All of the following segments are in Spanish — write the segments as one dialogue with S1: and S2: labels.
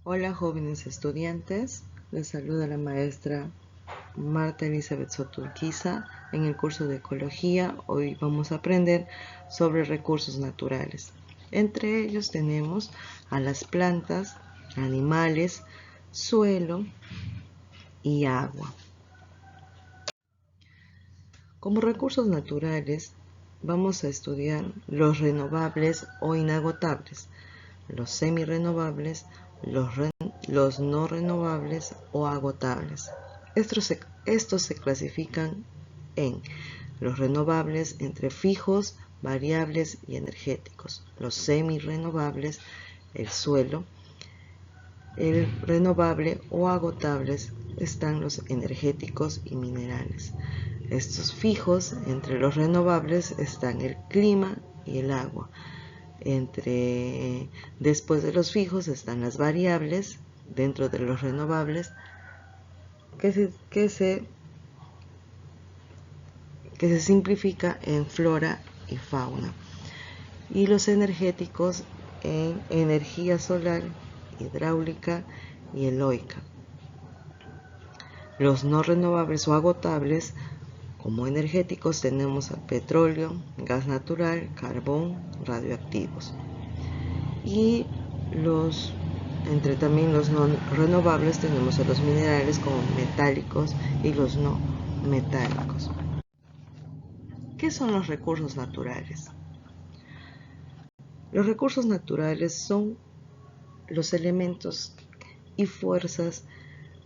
S1: Hola jóvenes estudiantes, les saluda la maestra Marta Elizabeth Soto Urquiza. En el curso de Ecología hoy vamos a aprender sobre recursos naturales. Entre ellos tenemos a las plantas, animales, suelo y agua. Como recursos naturales vamos a estudiar los renovables o inagotables, los semirrenovables, los no renovables o agotables. Estos se clasifican en los renovables entre fijos, variables y energéticos, los semirrenovables, el suelo, el renovable o agotables están los energéticos y minerales. Estos fijos entre los renovables están el clima y el agua. Después de los fijos están las variables dentro de los renovables que se simplifica en flora y fauna, y los energéticos en energía solar, hidráulica y eólica. Los no renovables o agotables como energéticos tenemos al petróleo, gas natural, carbón, radioactivos. Y también los no renovables tenemos a los minerales como metálicos y los no metálicos. ¿Qué son los recursos naturales? Los recursos naturales son los elementos y fuerzas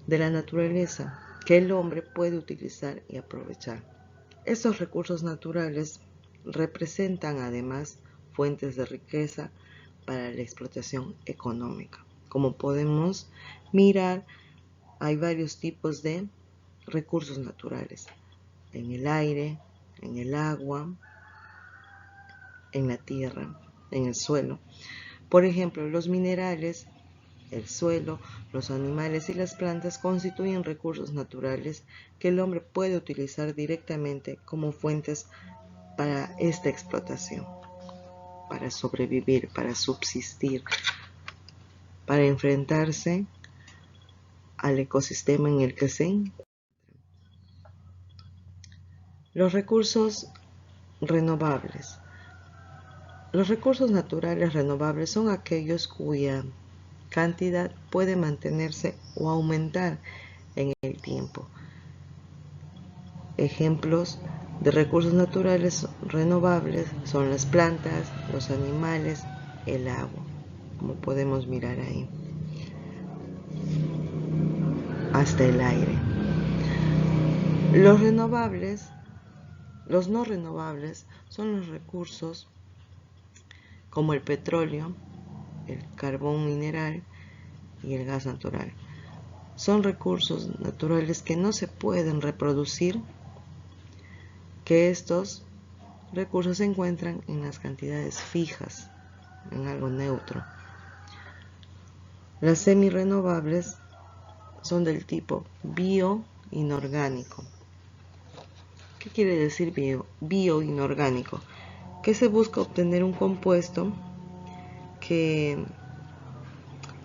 S1: de la naturaleza que el hombre puede utilizar y aprovechar. Estos recursos naturales representan además fuentes de riqueza para la explotación económica. Como podemos mirar, hay varios tipos de recursos naturales: en el aire, en el agua, en la tierra, en el suelo. Por ejemplo, los minerales, el suelo, los animales y las plantas constituyen recursos naturales que el hombre puede utilizar directamente como fuentes para esta explotación, para sobrevivir, para subsistir, para enfrentarse al ecosistema en el que se encuentra. Los recursos renovables. Los recursos naturales renovables son aquellos cuya cantidad puede mantenerse o aumentar en el tiempo. Ejemplos de recursos naturales renovables son las plantas, los animales, el agua, como podemos mirar ahí, hasta el aire. Los no renovables son los recursos como el petróleo, el carbón mineral y el gas natural. Son recursos naturales que no se pueden reproducir, que estos recursos se encuentran en las cantidades fijas, en algo neutro. Las semirrenovables son del tipo bio-inorgánico. ¿Qué quiere decir bio-inorgánico? Que se busca obtener un compuesto que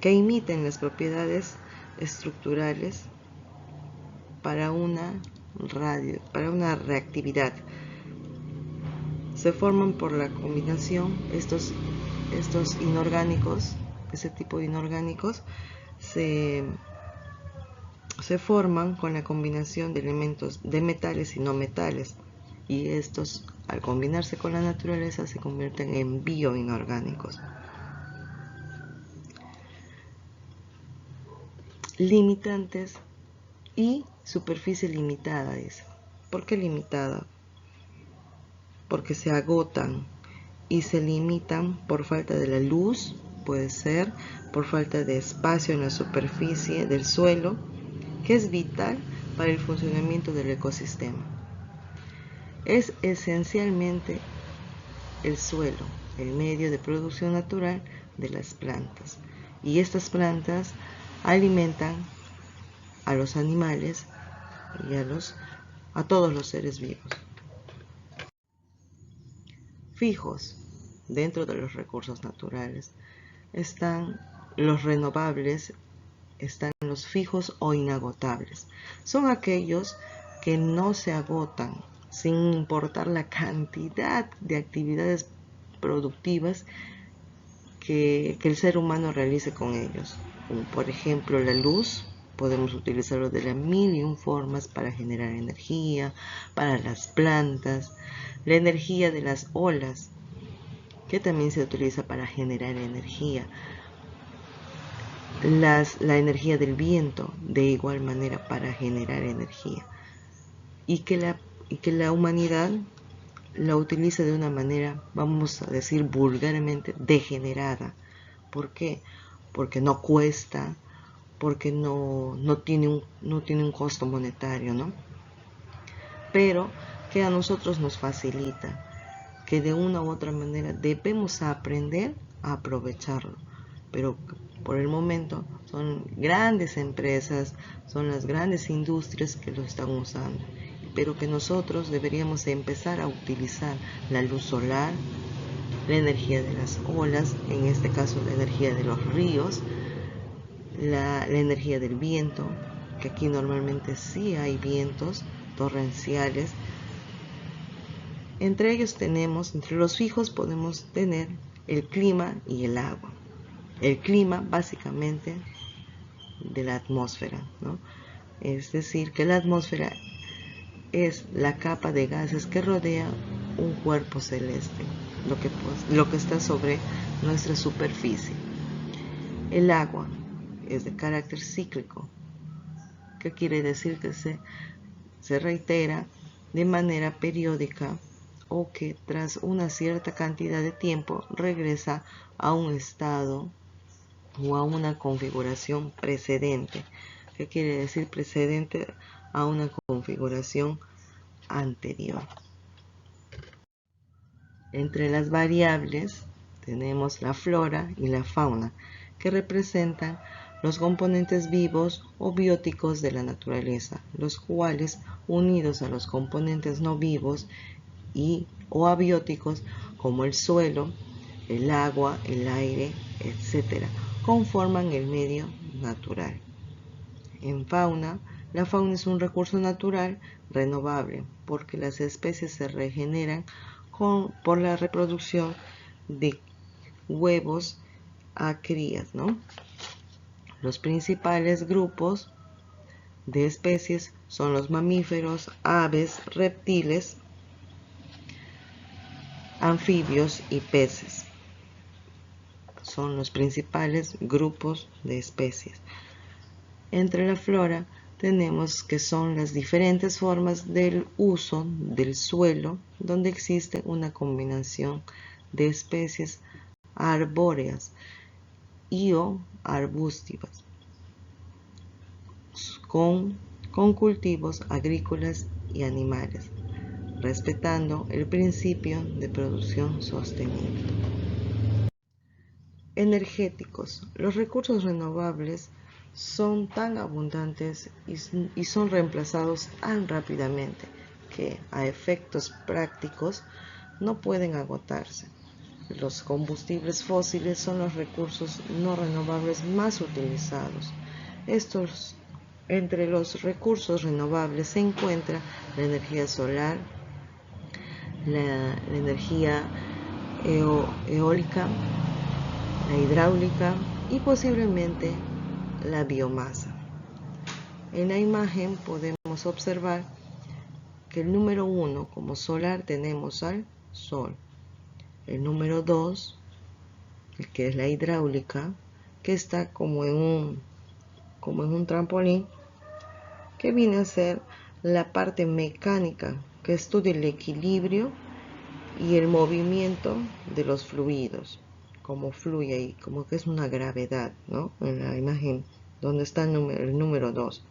S1: imiten las propiedades estructurales para una reactividad. Se forman por la combinación, estos inorgánicos, ese tipo de inorgánicos se forman con la combinación de elementos de metales y no metales, y estos, al combinarse con la naturaleza, se convierten en bioinorgánicos. Limitantes y superficie limitada. ¿Por qué limitada? Porque se agotan y se limitan por falta de la luz, puede ser por falta de espacio en la superficie del suelo, que es vital para el funcionamiento del ecosistema. Es esencialmente el suelo, el medio de producción natural de las plantas, y estas plantas alimentan a los animales y a todos los seres vivos. Fijos dentro de los recursos naturales están los renovables están los fijos o inagotables. Son aquellos que no se agotan sin importar la cantidad de actividades productivas que el ser humano realice con ellos. Como por ejemplo la luz, podemos utilizarlo de las mil y un formas para generar energía, para las plantas, la energía de las olas, que también se utiliza para generar energía, la energía del viento, de igual manera para generar energía, y que la humanidad la utiliza de una manera, vamos a decir vulgarmente, degenerada. ¿Por qué? Porque no cuesta, porque no tiene un costo monetario, ¿no? Pero que a nosotros nos facilita, que de una u otra manera debemos aprender a aprovecharlo. Pero por el momento son grandes empresas, son las grandes industrias que lo están usando. Pero que nosotros deberíamos empezar a utilizar la luz solar, la energía de las olas, en este caso la energía de los ríos, la energía del viento, que aquí normalmente sí hay vientos torrenciales. Entre ellos tenemos, entre los fijos podemos tener el clima y el agua. El clima básicamente de la atmósfera, ¿no? Es decir, que la atmósfera es la capa de gases que rodea un cuerpo celeste, lo que está sobre nuestra superficie. El agua es de carácter cíclico, que quiere decir que se reitera de manera periódica o que tras una cierta cantidad de tiempo regresa a un estado o a una configuración precedente. ¿Qué quiere decir precedente? A una configuración anterior. Entre las variables tenemos la flora y la fauna, que representan los componentes vivos o bióticos de la naturaleza, los cuales, unidos a los componentes no vivos o abióticos como el suelo, el agua, el aire, etc., conforman el medio natural. En fauna, la fauna es un recurso natural renovable porque las especies se regeneran por la reproducción de huevos a crías, ¿no? Los principales grupos de especies son los mamíferos, aves, reptiles, anfibios y peces. Son los principales grupos de especies. Entre la flora tenemos que son las diferentes formas del uso del suelo, donde existe una combinación de especies arbóreas y o arbustivas, con cultivos agrícolas y animales, respetando el principio de producción sostenible. Energéticos. Los recursos renovables son tan abundantes y son reemplazados tan rápidamente que a efectos prácticos no pueden agotarse. Los combustibles fósiles son los recursos no renovables más utilizados. Entre los recursos renovables se encuentra la energía solar, la energía eólica, la hidráulica y posiblemente la biomasa. En la imagen podemos observar que el número 1 como solar tenemos al Sol. El número 2, que es la hidráulica, que está como en un trampolín, que viene a ser la parte mecánica que estudia el equilibrio y el movimiento de los fluidos, cómo fluye ahí, como que es una gravedad, ¿no? En la imagen donde está el número 2.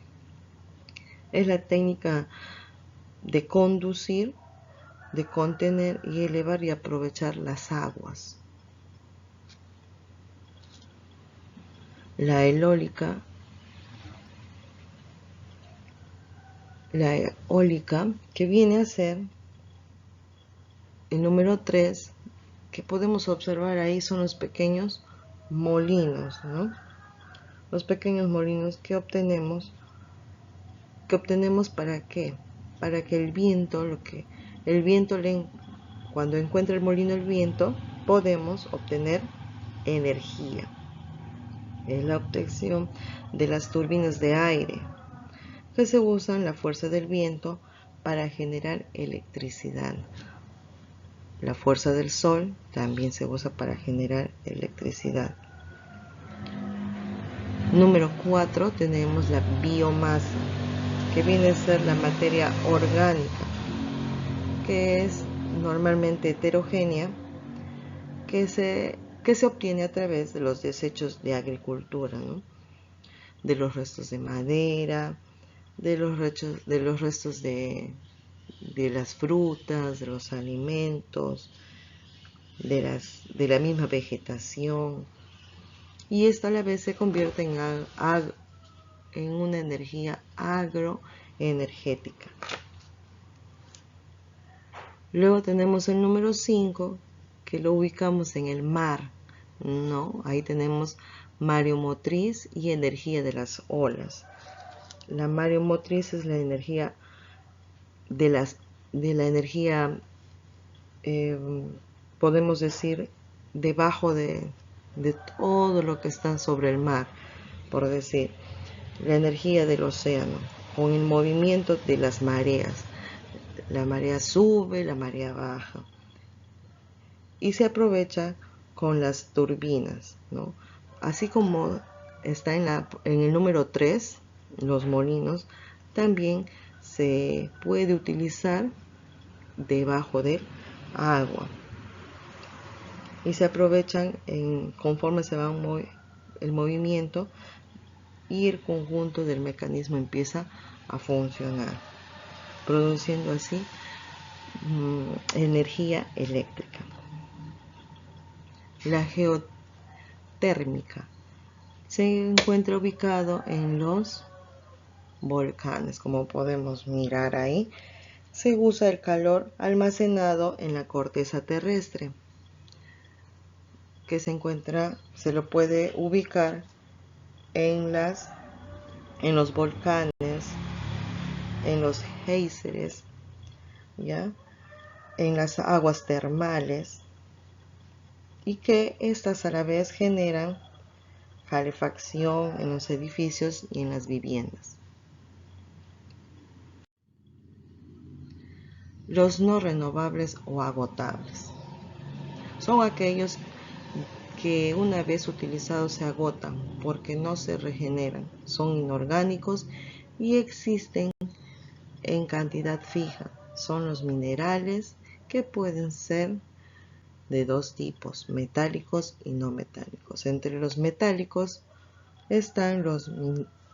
S1: Es la técnica de conducir, de contener y elevar y aprovechar las aguas. La eólica, que viene a ser el número 3, que podemos observar ahí son los pequeños molinos, ¿no? Los pequeños molinos que obtenemos ¿para qué? Para que el viento, cuando encuentra el molino el viento, podemos obtener energía. Es la obtención de las turbinas de aire, que se usan la fuerza del viento para generar electricidad. La fuerza del sol también se usa para generar electricidad. Número 4 tenemos la biomasa, que viene a ser la materia orgánica, que es normalmente heterogénea, que se obtiene a través de los desechos de agricultura, ¿no? De los restos de madera, de los restos de las frutas, de los alimentos, de la misma vegetación, y esto a la vez se convierte en una energía agroenergética. Luego tenemos el número 5, que lo ubicamos en el mar, ¿no? Ahí tenemos mareomotriz y energía de las olas. La mareomotriz es la energía podemos decir, debajo de todo lo que está sobre el mar, por decir, la energía del océano, con el movimiento de las mareas. La marea sube, la marea baja. Y se aprovecha con las turbinas, ¿no? Así como está en el número 3, los molinos, también se puede utilizar debajo del agua. Y se aprovechan conforme se va el movimiento, y el conjunto del mecanismo empieza a funcionar, produciendo así energía eléctrica. La geotérmica se encuentra ubicado en los volcanes, como podemos mirar ahí. Se usa el calor almacenado en la corteza terrestre, que se lo puede ubicar en los volcanes, en los géiseres, ¿ya? En las aguas termales, y que estas a la vez generan calefacción en los edificios y en las viviendas. Los no renovables o agotables son aquellos que una vez utilizados se agotan porque no se regeneran, son inorgánicos y existen en cantidad fija. Son los minerales, que pueden ser de dos tipos, metálicos y no metálicos. Entre los metálicos están los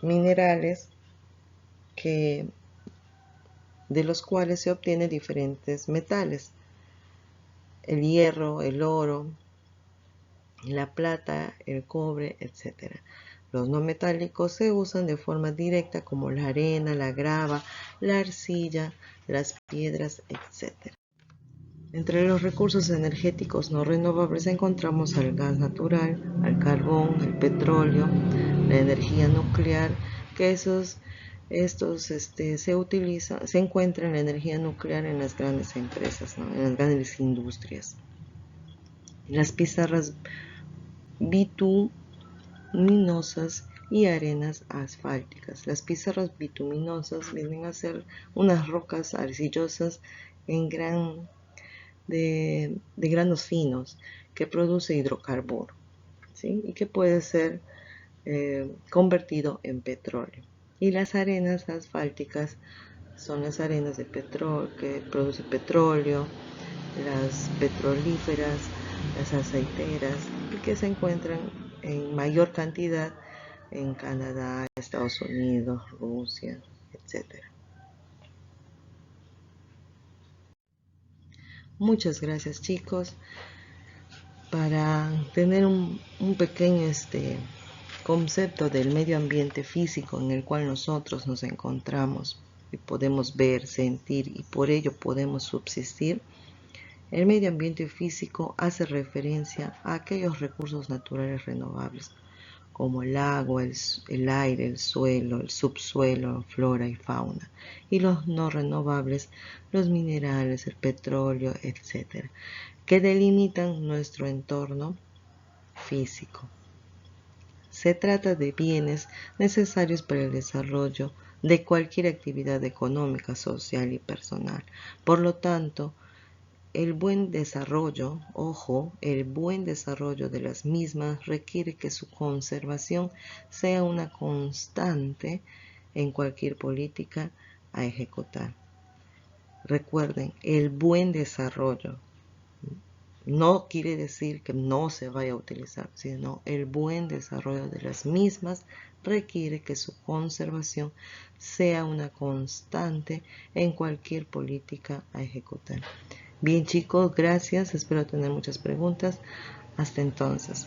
S1: minerales de los cuales se obtienen diferentes metales: el hierro, el oro, la plata, el cobre, etc. Los no metálicos se usan de forma directa, como la arena, la grava, la arcilla, las piedras, etc. Entre los recursos energéticos no renovables encontramos al gas natural, al carbón, el petróleo, la energía nuclear, que se encuentra en la energía nuclear en las grandes empresas, ¿no? En las grandes industrias. Las pizarras bituminosas y arenas asfálticas. Las pizarras bituminosas vienen a ser unas rocas arcillosas de granos finos, que produce hidrocarburo, ¿sí? Y que puede ser convertido en petróleo. Y las arenas asfálticas son las arenas de petróleo, que produce petróleo, las petrolíferas, las aceiteras, y que se encuentran en mayor cantidad en Canadá, Estados Unidos, Rusia, etc. Muchas gracias, chicos. Para tener un pequeño concepto del medio ambiente físico en el cual nosotros nos encontramos y podemos ver, sentir, y por ello podemos subsistir, El medio ambiente físico hace referencia a aquellos recursos naturales renovables, como el agua, el aire, el suelo, el subsuelo, flora y fauna, y los no renovables, los minerales, el petróleo, etc., que delimitan nuestro entorno físico. Se trata de bienes necesarios para el desarrollo de cualquier actividad económica, social y personal. Por lo tanto, el buen desarrollo, el buen desarrollo de las mismas requiere que su conservación sea una constante en cualquier política a ejecutar. Recuerden, el buen desarrollo no quiere decir que no se vaya a utilizar, sino el buen desarrollo de las mismas requiere que su conservación sea una constante en cualquier política a ejecutar. Bien chicos, gracias, espero tener muchas preguntas. Hasta entonces.